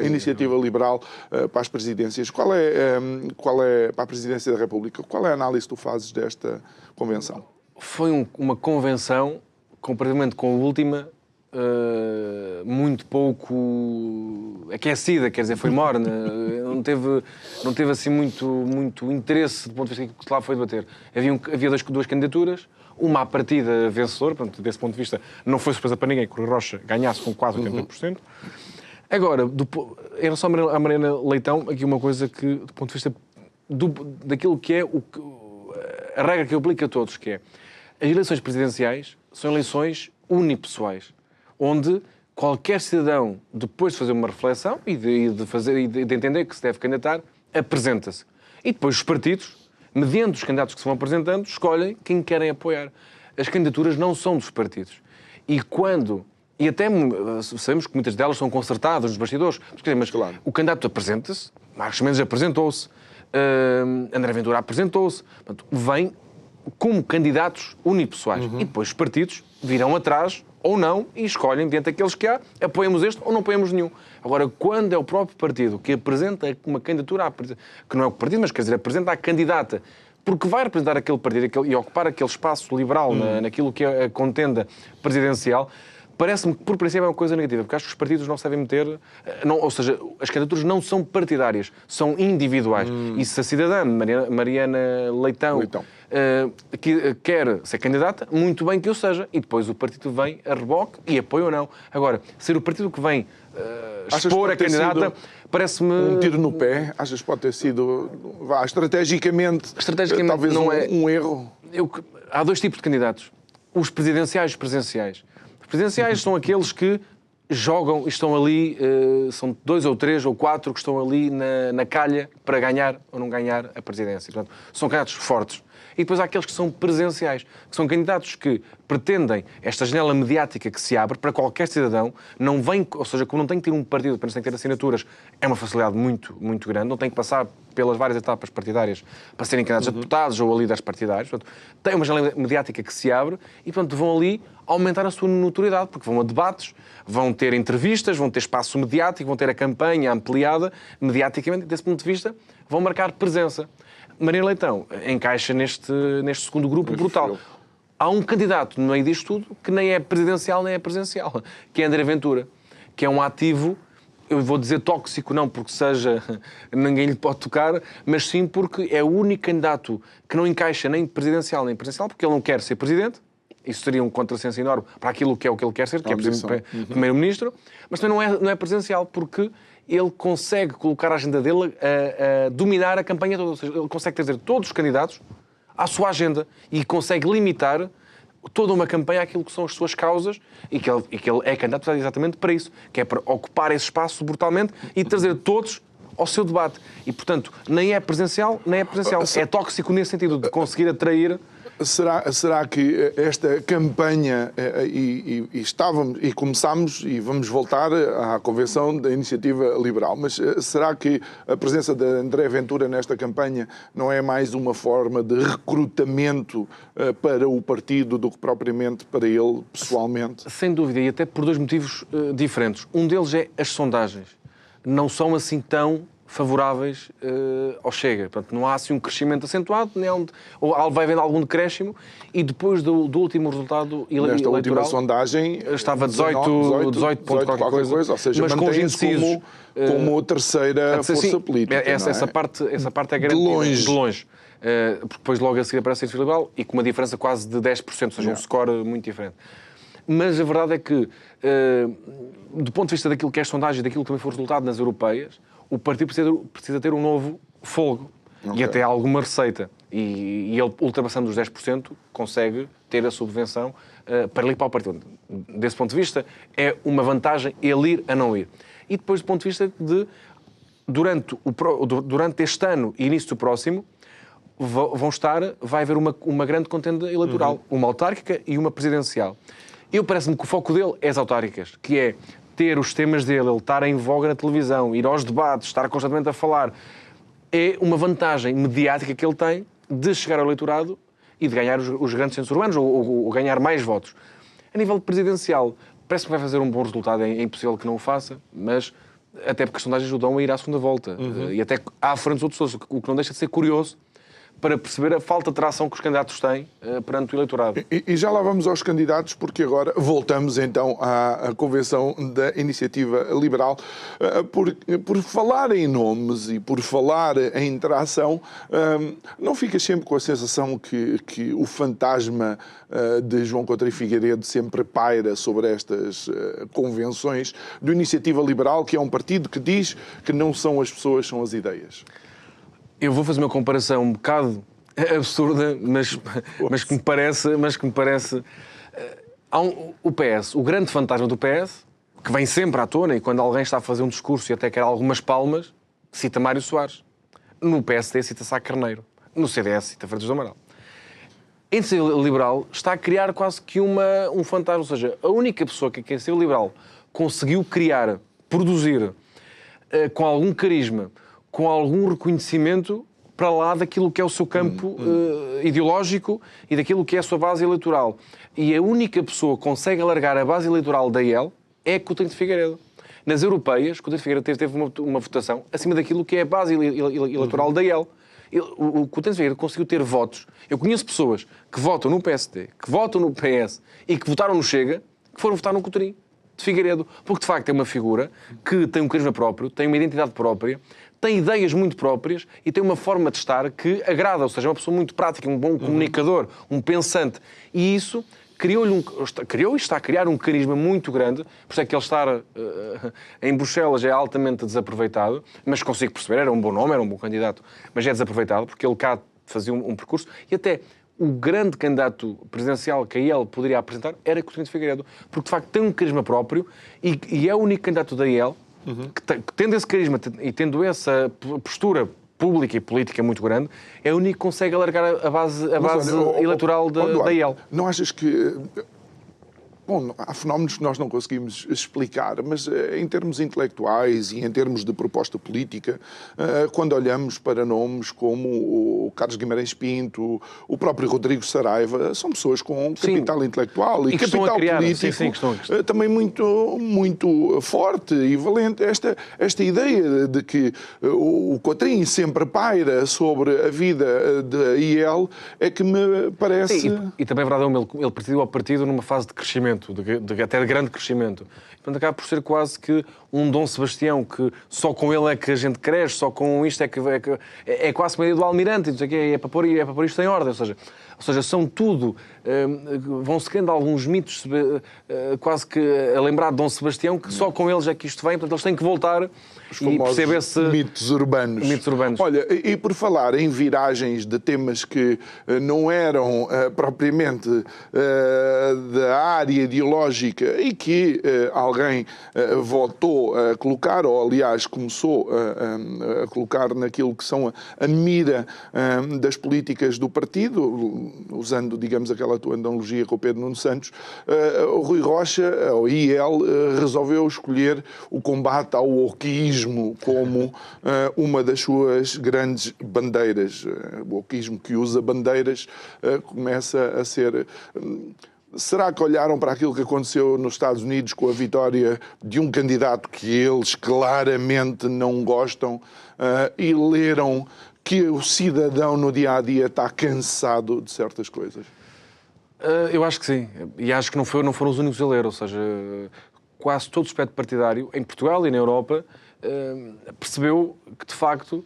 Iniciativa Liberal para as presidências. Qual é para a presidência da República? Qual é a análise que tu fazes desta convenção? Foi uma convenção, comparativamente com a última, muito pouco aquecida, quer dizer, foi morna, não teve assim muito interesse do ponto de vista que lá foi debater. Havia duas candidaturas, uma à partida vencedora, portanto, desse ponto de vista não foi surpresa para ninguém que o Rui Rocha ganhasse com quase 80%. Agora, em relação à Mariana Leitão, aqui uma coisa que, do ponto de vista daquilo que é a regra que aplica a todos, que é as eleições presidenciais são eleições unipessoais, onde qualquer cidadão, depois de fazer uma reflexão e de entender que se deve candidatar, apresenta-se. E depois os partidos, mediante os candidatos que se vão apresentando, escolhem quem querem apoiar. As candidaturas não são dos partidos. E até sabemos que muitas delas são concertadas nos bastidores, mas claro, o candidato apresenta-se, Marcos Mendes apresentou-se, André Ventura apresentou-se, portanto, vem como candidatos unipessoais. E depois os partidos virão atrás ou não e escolhem, dentro daqueles que há, apoiamos este ou não apoiamos nenhum. Agora, quando é o próprio partido que apresenta uma candidatura, que não é o partido, mas quer dizer, apresenta a candidata, porque vai representar aquele partido e ocupar aquele espaço liberal naquilo que é a contenda presidencial, parece-me que, por princípio, é uma coisa negativa, porque acho que os partidos não se devem meter... ou seja, as candidaturas não são partidárias, são individuais. E se a cidadã Mariana Leitão que quer ser candidata, muito bem que eu seja. E depois o partido vem a reboque e apoia ou não. Agora, ser o partido que vem expor a candidata, parece-me... Um tiro no pé, achas que pode ter sido, estrategicamente talvez não um erro? Há dois tipos de candidatos. Os presidenciais e os presenciais. Os presidenciais são aqueles que jogam e estão ali, são 2 ou 3 ou 4 que estão ali na calha para ganhar ou não ganhar a presidência. Portanto, são candidatos fortes. E depois há aqueles que são presenciais, que são candidatos que pretendem esta janela mediática que se abre para qualquer cidadão, não vem, ou seja, como não tem que ter um partido, apenas tem que ter assinaturas, é uma facilidade muito, muito grande, não tem que passar pelas várias etapas partidárias para serem candidatos a deputados ou a líderes partidários. Portanto, tem uma janela mediática que se abre e, portanto, vão ali aumentar a sua notoriedade, porque vão a debates, vão ter entrevistas, vão ter espaço mediático, vão ter a campanha ampliada mediaticamente, e desse ponto de vista vão marcar presença. Mariana Leitão encaixa neste segundo grupo brutal. Há um candidato no meio disto tudo que nem é presidencial nem é presencial, que é André Ventura, que é um ativo, eu vou dizer tóxico, não porque seja, ninguém lhe pode tocar, mas sim porque é o único candidato que não encaixa nem presidencial nem presencial, porque ele não quer ser presidente. Isso seria um contrassenso enorme para aquilo que é o que ele quer ser, que é primeiro-ministro, mas também não é presencial, porque ele consegue colocar a agenda dele a dominar a campanha toda. Ou seja, ele consegue trazer todos os candidatos à sua agenda e consegue limitar toda uma campanha àquilo que são as suas causas e que ele é candidato exatamente para isso, que é para ocupar esse espaço brutalmente e trazer todos ao seu debate. E, portanto, nem é presencial, nem é presencial. É tóxico nesse sentido de conseguir atrair... Será que esta campanha, e começámos e vamos voltar à convenção da Iniciativa Liberal, mas será que a presença de André Ventura nesta campanha não é mais uma forma de recrutamento para o partido do que propriamente para ele pessoalmente? Sem dúvida, e até por dois motivos diferentes. Um deles é as sondagens. Não são assim tão favoráveis ao Chega. Portanto, não há assim um crescimento acentuado, ou vai havendo algum decréscimo, e depois do último resultado eleitoral... Nesta última sondagem... Estava 18 pontos qualquer coisa, ou seja, mas com os indecisos... Como a terceira força política. Essa parte é garantida. De longe. Porque depois logo a seguir aparece a Iniciativa Liberal e com uma diferença quase de 10%, ou seja, um score muito diferente. Mas a verdade é que, do ponto de vista daquilo que é a sondagem e daquilo que também foi o resultado nas europeias, o partido precisa ter um novo fogo e até alguma receita. E ele, ultrapassando os 10%, consegue ter a subvenção para ir para o partido. Desse ponto de vista, é uma vantagem ele ir a não ir. E depois, do ponto de vista de, durante este ano e início do próximo, vai haver uma grande contenda eleitoral, uma autárquica e uma presidencial. Parece-me que o foco dele é as autárquicas, que é ter os temas dele, ele estar em voga na televisão, ir aos debates, estar constantemente a falar. É uma vantagem mediática que ele tem de chegar ao eleitorado e de ganhar os grandes centros urbanos ou ganhar mais votos. A nível presidencial, parece que vai fazer um bom resultado, é impossível que não o faça, mas até porque as sondagens ajudam a ir à segunda volta. E até à frente dos outros, o que não deixa de ser curioso para perceber a falta de tração que os candidatos têm perante o eleitorado. E já lá vamos aos candidatos, porque agora voltamos então à convenção da Iniciativa Liberal. Por falar em nomes e por falar em interação, não ficas sempre com a sensação que o fantasma de João Coutinho Figueiredo sempre paira sobre estas convenções do Iniciativa Liberal, que é um partido que diz que não são as pessoas, são as ideias? Eu vou fazer uma comparação um bocado absurda, mas que me parece... o PS, o grande fantasma do PS, que vem sempre à tona, e quando alguém está a fazer um discurso e até quer algumas palmas, cita Mário Soares. No PSD cita Sá Carneiro. No CDS cita Freitas do Amaral. A Iniciativa Liberal está a criar quase que um fantasma. Ou seja, a única pessoa que a Iniciativa Liberal conseguiu criar, produzir, com algum carisma, com algum reconhecimento para lá daquilo que é o seu campo ideológico e daquilo que é a sua base eleitoral. E a única pessoa que consegue alargar a base eleitoral da IEL é Coutinho de Figueiredo. Nas europeias, Coutinho de Figueiredo teve uma votação acima daquilo que é a base eleitoral da IEL. O Coutinho de Figueiredo conseguiu ter votos. Eu conheço pessoas que votam no PSD, que votam no PS e que votaram no Chega que foram votar no Coutinho de Figueiredo. Porque, de facto, é uma figura que tem um carisma próprio, tem uma identidade própria, tem ideias muito próprias e tem uma forma de estar que agrada. Ou seja, é uma pessoa muito prática, um bom comunicador, um pensante. E isso criou e está a criar um carisma muito grande. Por isso é que ele estar em Bruxelas é altamente desaproveitado. Mas consigo perceber, era um bom nome, era um bom candidato. Mas é desaproveitado porque ele cá fazia um percurso. E até o grande candidato presidencial que a IEL poderia apresentar era Coutinho de Figueiredo, porque de facto tem um carisma próprio e é o único candidato da IEL que tendo esse carisma e tendo essa postura pública e política muito grande, é o único que consegue alargar a base eleitoral da IEL. Não achas que... Bom, há fenómenos que nós não conseguimos explicar, mas em termos intelectuais e em termos de proposta política, quando olhamos para nomes como o Carlos Guimarães Pinto, o próprio Rodrigo Saraiva, são pessoas com capital intelectual e capital político também muito forte e valente. Esta ideia de que o Coutinho sempre paira sobre a vida da IEL é que me parece... Sim, e também é verdade, ele presidiu ao partido numa fase de crescimento, até de grande crescimento. Portanto, acaba por ser quase que um Dom Sebastião, que só com ele é que a gente cresce, só com isto é quase uma ideia do almirante, não sei o quê, é para pôr isto em ordem. Ou seja, são tudo... vão-se criando alguns mitos, quase que a lembrar de Dom Sebastião, que só com eles é que isto vem, portanto eles têm que voltar e perceber esse... mitos urbanos. Olha, e por falar em viragens de temas que não eram propriamente da área ideológica e que alguém voltou a colocar, ou aliás começou a colocar naquilo que são a mira das políticas do partido, usando, digamos, aquela tua analogia com o Pedro Nuno Santos, o Rui Rocha, o IEL, resolveu escolher o combate ao wokeísmo como uma das suas grandes bandeiras. O wokeísmo que usa bandeiras começa a ser... Será que olharam para aquilo que aconteceu nos Estados Unidos com a vitória de um candidato que eles claramente não gostam e leram que o cidadão no dia-a-dia está cansado de certas coisas? Eu acho que sim. E acho que não foram os únicos a ler. Ou seja, quase todo o espectro partidário, em Portugal e na Europa, percebeu que, de facto,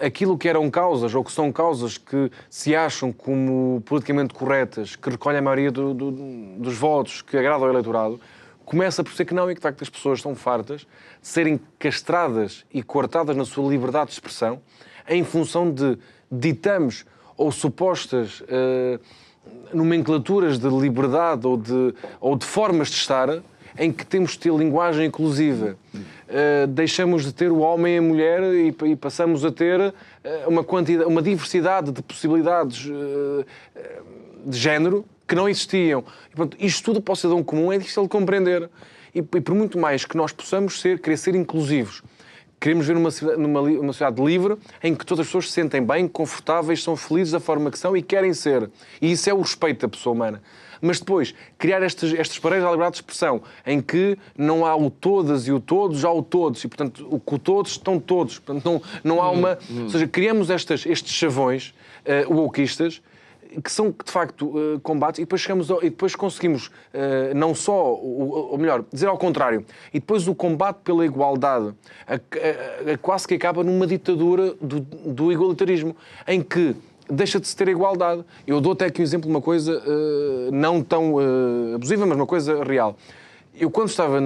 aquilo que eram causas, ou que são causas que se acham como politicamente corretas, que recolhem a maioria dos votos, que agradam ao eleitorado, começa por ser que não, e que, de facto, as pessoas estão fartas de serem castradas e coartadas na sua liberdade de expressão em função de ditames ou supostas nomenclaturas de liberdade ou de formas de estar em que temos de ter linguagem inclusiva. Deixamos de ter o homem e a mulher e passamos a ter uma diversidade de possibilidades de género que não existiam. E, portanto, isto tudo para o cidadão comum é difícil de compreender. E por muito mais que nós possamos querer ser inclusivos, queremos ver uma sociedade livre em que todas as pessoas se sentem bem, confortáveis, são felizes da forma que são e querem ser. E isso é o respeito da pessoa humana. Mas depois, criar estes pareios à liberdade de expressão, em que não há o todas e o todos, há o todos. E, portanto, o que o todos estão todos. Portanto, não há uma... Ou seja, criamos estes chavões wokeistas que são, de facto, combates, e depois conseguimos não só, ou melhor, dizer ao contrário, e depois o combate pela igualdade quase que acaba numa ditadura do igualitarismo, em que deixa de se ter igualdade. Eu dou até aqui um exemplo de uma coisa não tão abusiva, mas uma coisa real. Eu, quando estava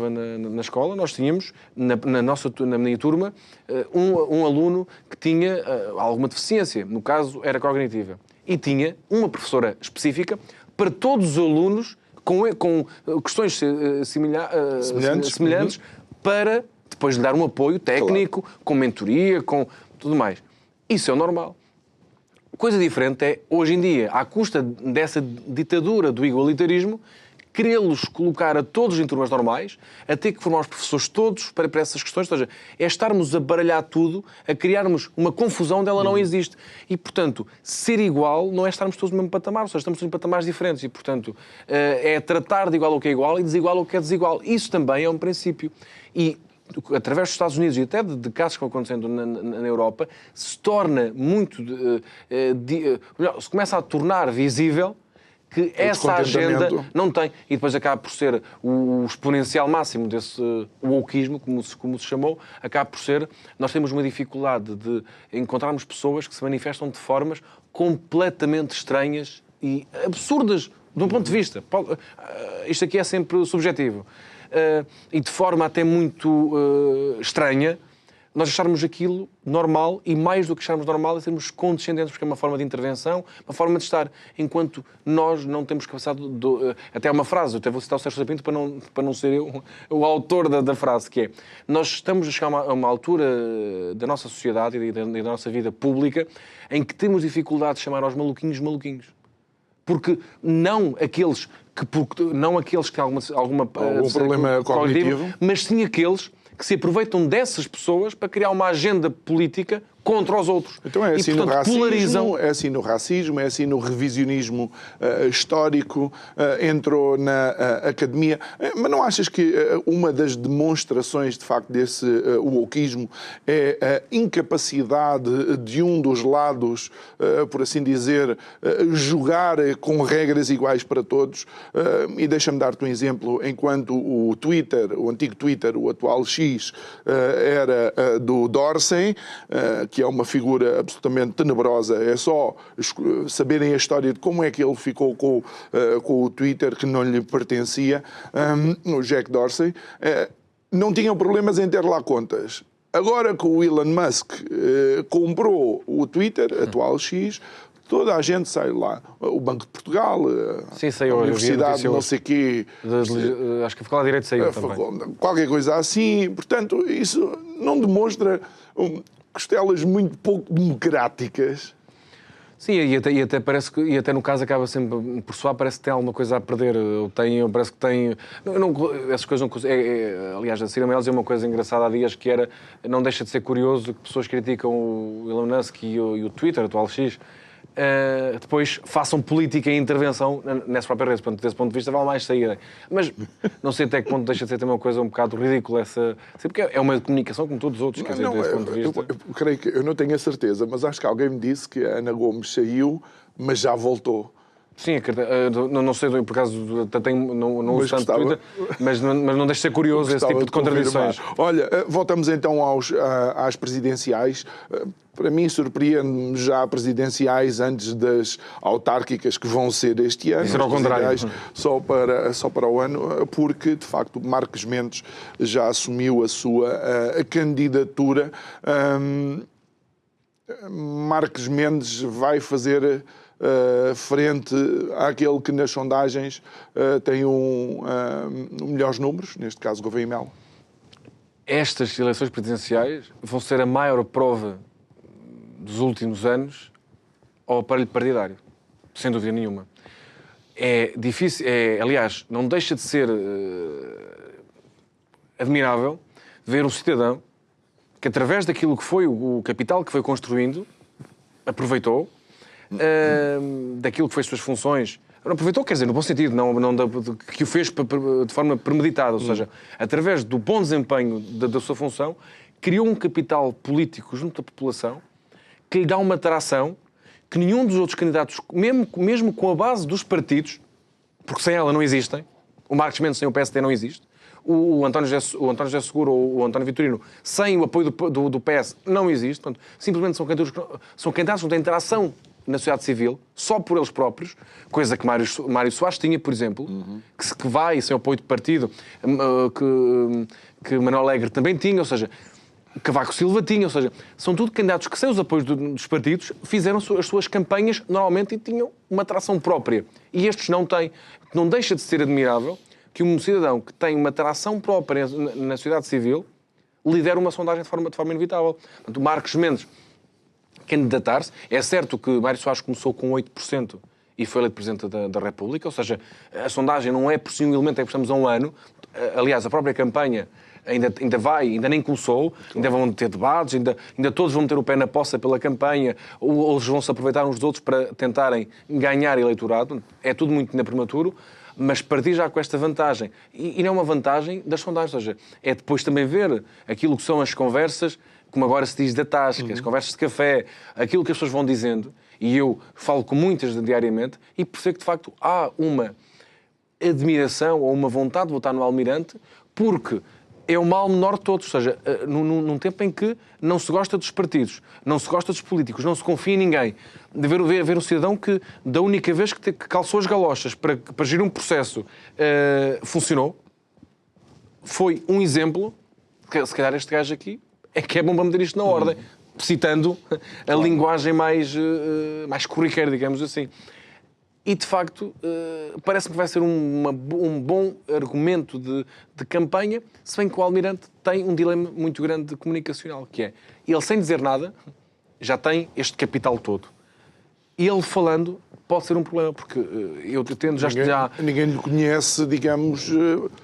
na escola, nós tínhamos, na minha turma, um aluno que tinha alguma deficiência, no caso era cognitiva, e tinha uma professora específica para todos os alunos com questões semelhantes para depois lhe dar um apoio técnico, claro, com mentoria, com tudo mais. Isso é o normal. Coisa diferente é, hoje em dia, à custa dessa ditadura do igualitarismo, querê-los colocar a todos em turmas normais, a ter que formar os professores todos para essas questões. Ou seja, é estarmos a baralhar tudo, a criarmos uma confusão onde ela não existe. E, portanto, ser igual não é estarmos todos no mesmo patamar, ou seja, estamos todos em patamares diferentes. E, portanto, é tratar de igual o que é igual e desigual o que é desigual. Isso também é um princípio. E, através dos Estados Unidos e até de casos que vão acontecendo na Europa, se torna muito... se começa a tornar visível que essa agenda não tem. E depois acaba por ser o exponencial máximo desse wokeismo, como se chamou, acaba por ser, nós temos uma dificuldade de encontrarmos pessoas que se manifestam de formas completamente estranhas e absurdas, de um ponto de vista. Isto aqui é sempre subjetivo. E de forma até muito estranha, nós acharmos aquilo normal, e mais do que acharmos normal é sermos condescendentes, porque é uma forma de intervenção, uma forma de estar, enquanto nós não temos capacidade de... Até uma frase, eu até vou citar o Sérgio Sapinto para não ser eu o autor da frase, que é: nós estamos a chegar a uma altura da nossa sociedade e da nossa vida pública em que temos dificuldade de chamar aos maluquinhos maluquinhos. Porque não aqueles que têm algum problema cognitivo, mas sim aqueles que se aproveitam dessas pessoas para criar uma agenda política contra os outros. Então é assim, e, portanto, no racismo, polarizam... é assim no racismo, é assim no revisionismo histórico, entrou na academia. Mas não achas que uma das demonstrações, de facto, desse wokeismo é a incapacidade de um dos lados, por assim dizer, jogar com regras iguais para todos? E deixa-me dar-te um exemplo. Enquanto o Twitter, o antigo Twitter, o atual X, era do Dorsey, que é uma figura absolutamente tenebrosa. É só saberem a história de como é que ele ficou com o Twitter, que não lhe pertencia, o Jack Dorsey. Não tinham problemas em ter lá contas. Agora que o Elon Musk comprou o Twitter, atual X, toda a gente sai lá. O Banco de Portugal, a Universidade não sei quê. Acho que a Faculdade de Direito saiu também. Qualquer coisa assim. Portanto, isso não demonstra costelas muito pouco democráticas. Sim, e até parece que, e até no caso acaba sempre por soar, parece que tem alguma coisa a perder. Parece que tem... essas coisas não... aliás, a Cira Meirelles é uma coisa engraçada há dias, que era, não deixa de ser curioso que pessoas criticam o Elon Musk e o Twitter, atual X, depois façam política e intervenção nessa própria rede. Portanto, desse ponto de vista, vale mais saírem. Mas não sei até que ponto deixa de ser também uma coisa um bocado ridícula essa... Porque é uma comunicação como todos os outros, quer dizer, desse ponto de vista. Eu creio que... Eu não tenho a certeza, mas acho que alguém me disse que a Ana Gomes saiu, mas já voltou. Sim, não sei, por acaso não uso tanto Twitter, mas não deixa de ser curioso esse tipo de contradições. Olha, voltamos então às presidenciais. Para mim, surpreende-me já presidenciais antes das autárquicas que vão ser este ano. Isso era ao contrário. Só para o ano, porque, de facto, Marcos Mendes já assumiu a sua candidatura. Marcos Mendes vai fazer... frente àquele que nas sondagens tem melhores números, neste caso Gouveia e Melo. Estas eleições presidenciais vão ser a maior prova dos últimos anos ao aparelho partidário, sem dúvida nenhuma. É difícil, aliás, não deixa de ser admirável ver um cidadão que, através daquilo que foi o capital que foi construindo, aproveitou daquilo que foi as suas funções. Não aproveitou, quer dizer, no bom sentido, que o fez de forma premeditada, ou seja, através do bom desempenho da sua função, criou um capital político junto à população que lhe dá uma atração que nenhum dos outros candidatos, mesmo com a base dos partidos, porque sem ela não existem, o Marcos Mendes sem o PSD não existe, o António José Seguro ou o António Vitorino sem o apoio do PS não existe. Portanto, simplesmente são candidatos que não têm interação na sociedade civil, só por eles próprios, coisa que Mário Soares tinha, por exemplo, que vai sem o apoio de partido, que Manuel Alegre também tinha, ou seja, Cavaco Silva tinha, ou seja, são tudo candidatos que, sem os apoios dos partidos, fizeram as suas campanhas normalmente e tinham uma atração própria. E estes não têm. Não deixa de ser admirável que um cidadão que tem uma atração própria na sociedade civil lidera uma sondagem de forma inevitável. Portanto, Marcos Mendes candidatar-se. É certo que Mário Soares começou com 8% e foi eleito Presidente da República, ou seja, a sondagem não é por si um elemento, é que estamos há um ano. Aliás, a própria campanha ainda nem começou, ainda vão ter debates, ainda todos vão meter o pé na poça pela campanha, ou eles vão se aproveitar uns dos outros para tentarem ganhar eleitorado. É tudo muito ainda prematuro, mas partir já com esta vantagem. E não é uma vantagem das sondagens, ou seja, é depois também ver aquilo que são as conversas, como agora se diz da tasca, as conversas de café, aquilo que as pessoas vão dizendo, e eu falo com muitas diariamente, e percebo que, de facto, há uma admiração ou uma vontade de votar no Almirante, porque é o mal menor de todos. Ou seja, num tempo em que não se gosta dos partidos, não se gosta dos políticos, não se confia em ninguém, de ver um cidadão que, da única vez que calçou as galochas para gerir um processo, funcionou, foi um exemplo, que se calhar este gajo aqui é que é bom para meter isto na ordem, citando a linguagem mais corriqueira, digamos assim. E, de facto, parece-me que vai ser um bom argumento de campanha, se bem que o Almirante tem um dilema muito grande comunicacional, que é, ele sem dizer nada, já tem este capital todo. E ele falando pode ser um problema, porque eu tendo já... Ninguém lhe conhece, digamos,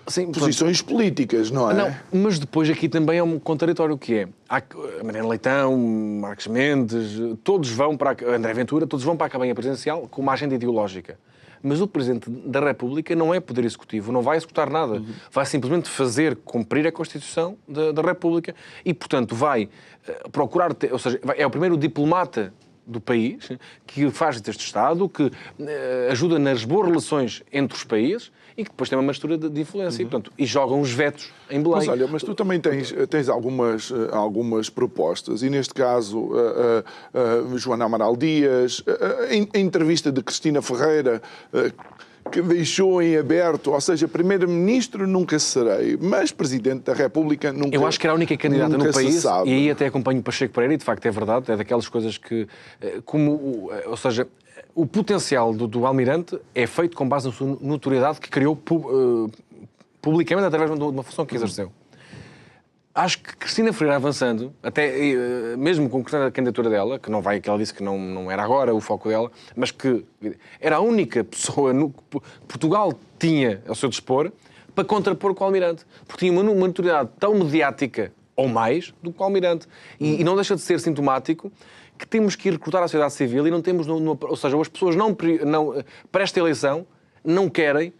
Sim, posições políticas, não é? Não, mas depois aqui também é um contraditório, que é a Mariana Leitão, Marcos Mendes, todos vão para André Ventura, todos vão para a campanha presidencial com uma agenda ideológica. Mas o Presidente da República não é poder executivo, não vai executar nada. Vai simplesmente fazer cumprir a Constituição da República e, portanto, vai procurar... Ou seja, é o primeiro diplomata do país, que faz deste Estado, que ajuda nas boas relações entre os países e que depois tem uma mistura de influência e jogam os vetos em Belém. Mas olha, mas tu também tens algumas propostas e neste caso Joana Amaral Dias, a entrevista de Cristina Ferreira, que deixou em aberto, ou seja, Primeiro-Ministro nunca serei, mas Presidente da República nunca. Eu acho que era a única candidata no país, e aí até acompanho o Pacheco Pereira, e de facto é verdade, é daquelas coisas que, ou seja, o potencial do Almirante é feito com base na sua notoriedade que criou publicamente através de uma função que exerceu. Acho que Cristina Ferreira avançando, até mesmo com a candidatura dela, que ela disse que não era agora o foco dela, mas que era a única pessoa que Portugal tinha ao seu dispor para contrapor com o Almirante. Porque tinha uma notoriedade tão mediática, ou mais, do que o Almirante. E não deixa de ser sintomático que temos que ir recrutar a sociedade civil e não temos... Ou seja, as pessoas para esta eleição não querem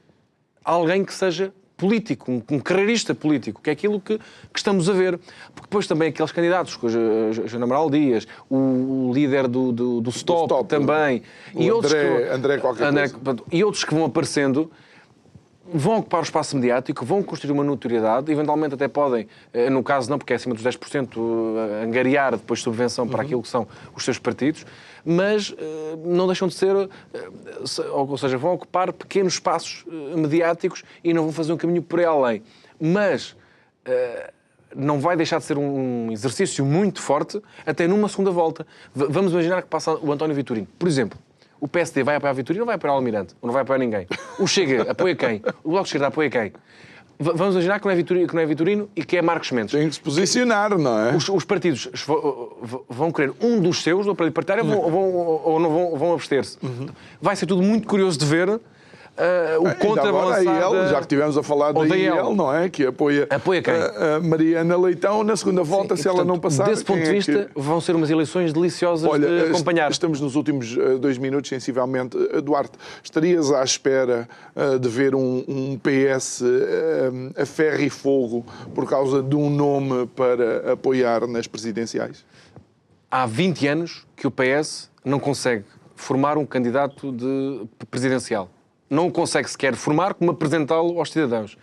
alguém que seja político, um carreirista político, que é aquilo que estamos a ver. Porque depois também aqueles candidatos, a Joana Amaral Dias, o líder do Stop também, e outros que vão aparecendo, vão ocupar o espaço mediático, vão construir uma notoriedade, eventualmente até podem, no caso não, porque é acima dos 10%, angariar depois subvenção para aquilo que são os seus partidos, mas não deixam de ser, ou seja, vão ocupar pequenos espaços mediáticos e não vão fazer um caminho por aí além. Mas não vai deixar de ser um exercício muito forte até numa segunda volta. Vamos imaginar que passa o António Vitorino, por exemplo. O PSD vai apoiar Vitorino ou vai apoiar o Almirante? Ou não vai apoiar ninguém? O Chega apoia quem? O Bloco de Esquerda apoia quem? Vamos imaginar que não é Vitorino e que é Marcos Mendes. Tem que se posicionar, não é? Os partidos vão querer um dos seus, do partido partidário, ou não vão abster-se. Vai ser tudo muito curioso de ver o contrabalançar já que estivemos a falar da IEL, não é? Que apoia quem? A Mariana Leitão na segunda volta. Sim, se ela não passar... Desse ponto de vista, vão ser umas eleições deliciosas de acompanhar. Estamos nos últimos 2 minutos, sensivelmente. Duarte, estarias à espera de ver um PS a ferro e fogo por causa de um nome para apoiar nas presidenciais? Há 20 anos que o PS não consegue formar um candidato presidencial. Não consegue sequer formar como apresentá-lo aos cidadãos.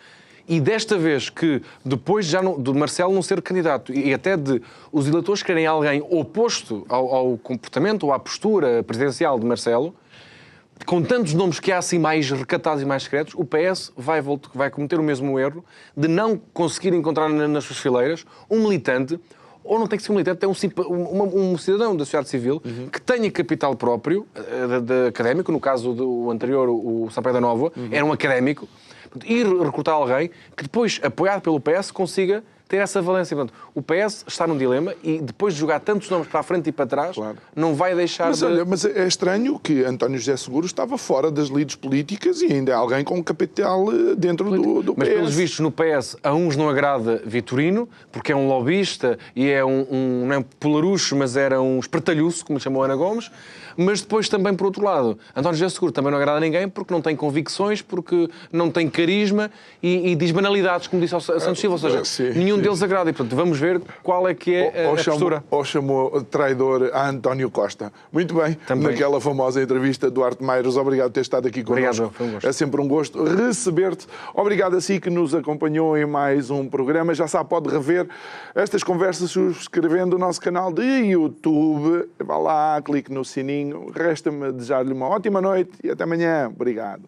E desta vez que, depois de Marcelo não ser candidato e até de os eleitores querem alguém oposto ao comportamento ou à postura presidencial de Marcelo, com tantos nomes que há assim mais recatados e mais secretos, o PS vai cometer o mesmo erro de não conseguir encontrar nas suas fileiras um militante, ou não tem que ser um militante, é um cidadão da sociedade civil que tenha capital próprio, de académico, no caso do anterior, o Sampaio da Nova, era um académico, ir recrutar alguém que depois, apoiado pelo PS, consiga ter essa valência. Portanto, o PS está num dilema e depois de jogar tantos nomes para a frente e para trás, não vai deixar mas é estranho que António José Seguro estava fora das lides políticas e ainda é alguém com capital dentro do PS. Mas pelos vistos no PS, a uns não agrada Vitorino, porque é um lobista e é não é um polarucho, mas era um espertalhuço, como chamou Ana Gomes. Mas depois também, por outro lado, António José Seguro também não agrada a ninguém porque não tem convicções, porque não tem carisma e diz banalidades, como disse o Santos Silva. Ou seja, nenhum deles agrada. E, portanto, vamos ver qual é que é a postura. Ou chamou traidor a António Costa. Muito bem. Também. Naquela famosa entrevista, Duarte Meiros, obrigado por ter estado aqui connosco. Obrigado, foi um gosto. É sempre um gosto receber-te. Obrigado a si que nos acompanhou em mais um programa. Já sabe, pode rever estas conversas subscrevendo o nosso canal de YouTube. Vá lá, clique no sininho. Resta-me desejar-lhe uma ótima noite e até amanhã. Obrigado.